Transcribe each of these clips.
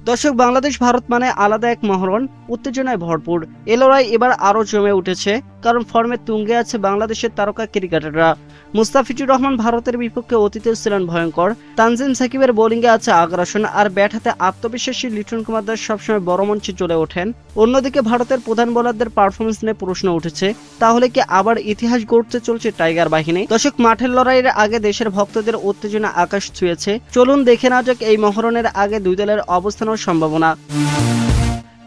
দর্শক, বাংলাদেশ ভারত মানে আলাদা এক মহরণ, উত্তেজনায় ভরপুর। এ লড়াই এবার আরো জমে উঠেছে, কারণ ফর্মে তুঙ্গে আছে বাংলাদেশের তারকা ক্রিকেটাররা। মুস্তাফিজুর রহমান ভারতের বিপক্ষে অতীতেও ছিলেন ভয়ঙ্কর। তানজিম সাকিবের বোলিংয়ে আছে আগ্রাসন, আর ব্যাট হাতে আত্মবিশ্বাসী লিটন কুমার দাস সবসময় বড় মঞ্চে চলে ওঠেন। অন্যদিকে ভারতের প্রধান বোলারদের পারফরমেন্স নিয়ে প্রশ্ন উঠেছে, তাহলে কি আবার ইতিহাস গড়তে চলছে টাইগার বাহিনী? দর্শক, মাঠের লড়াইয়ের আগে দেশের ভক্তদের উত্তেজনা আকাশ ছুঁয়েছে। চলুন দেখে নেওয়া যাক এই মহরণের আগে দুই দলের অবস্থান ও সম্ভাবনা।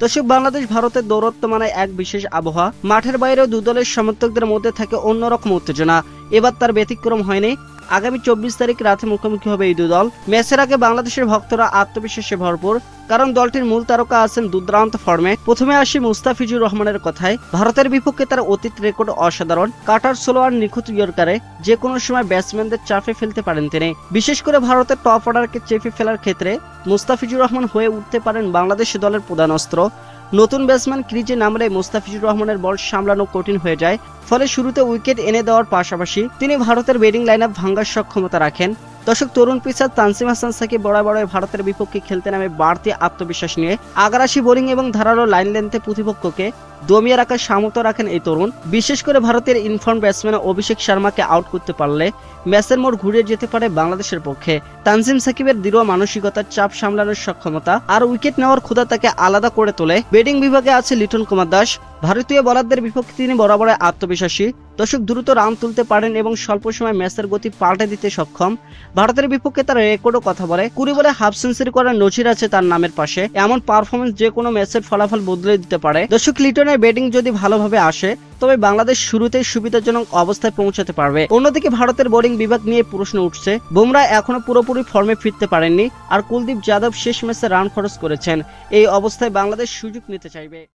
দর্শক, বাংলাদেশ ভারতের দৌরত্ব মানে এক বিশেষ আবহাওয়া। মাঠের বাইরেও দু দলের সমর্থকদের মধ্যে থাকে অন্যরকম উত্তেজনা। এবার তার ব্যতিক্রম হয়নি। আগামী 24 তারিখ রাতে মুখোমুখি হবে এই দু দল। ম্যাচের আগে বাংলাদেশের ভক্তরা আত্মবিশ্বাসে ভরপুর, কারণ দলটির মূল তারকা আছেন দুর্দান্ত ফর্মে। প্রথমে আসি মুস্তাফিজুর রহমানের কথায়। ভারতের বিপক্ষে তার অতীত রেকর্ড অসাধারণ। কাটার স্লোয়ার নিখুঁত ইয়র্কারে যে কোনো সময় ব্যাটসম্যানদের চাপে ফেলতে পারেন তিনি। বিশেষ করে ভারতের টপ অর্ডারকে চেপে ফেলার ক্ষেত্রে মুস্তাফিজুর রহমান হয়ে উঠতে পারেন বাংলাদেশ দলের প্রধান অস্ত্র। নতুন ব্যাটসম্যান ক্রিজে নামলে মুস্তাফিজুর রহমানের বল সামলানো কঠিন হয়ে যায়, ফলে শুরুতে উইকেট এনে দেওয়ার পাশাপাশি তিনি ভারতের ব্যাটিং লাইনআপ ভাঙার সক্ষমতা রাখেন। দর্শক, তরুণ পিচার তানজিম হাসান সাকিব বরাবর ভারতের বিপক্ষে খেলতে নামে বাড়তি আত্মবিশ্বাস নিয়ে। আগ্রাসী বোলিং এবং ধারালো লাইন লেন্থে প্রতিপক্ষকে দমিয়ে রাখার সামর্থ্য রাখেন এই তরুণ। বিশেষ করে ভারতের ইনফর্ম ব্যাটসম্যান অভিষেক শর্মাকে আউট করতে পারলে ম্যাচের মোড় ঘুরিয়ে যেতে পারে বাংলাদেশের পক্ষে। তানজিম সাকিবের দৃঢ় মানসিকতার চাপ সামলানোর সক্ষমতা আর উইকেট নেওয়ার ক্ষুধা তাকে আলাদা করে তোলে। ব্যাটিং বিভাগে আছে লিটন কুমার দাস। ভারতীয় বোলারদের বিপক্ষে তিনি বরাবর আত্মবিশ্বাসী। দর্শক, দ্রুত রান তুলতে পারেন এবং স্বল্প সময় ম্যাচের গতি পাল্টে দিতে সক্ষম। ভারতের বিপক্ষে তার রেকর্ডও কথা বলে। 20 বলে হাফ সেঞ্চুরি করার নজির আছে তার নামের পাশে। এমন পারফরমেন্স যে কোনো ম্যাচের ফলাফল বদলে দিতে পারে। দর্শক, লিটনের ব্যাটিং যদি ভালোভাবে আসে তবে বাংলাদেশ শুরুতেই সুবিধাজনক অবস্থায় পৌঁছাতে পারবে। অন্যদিকে ভারতের বোলিং বিভাগ নিয়ে প্রশ্ন উঠছে। বুমরা এখনো পুরোপুরি ফর্মে ফিরতে পারেননি, আর কুলদীপ যাদব শেষ ম্যাচে রান খরচ করেছেন। এই অবস্থায় বাংলাদেশ সুযোগ নিতে চাইবে।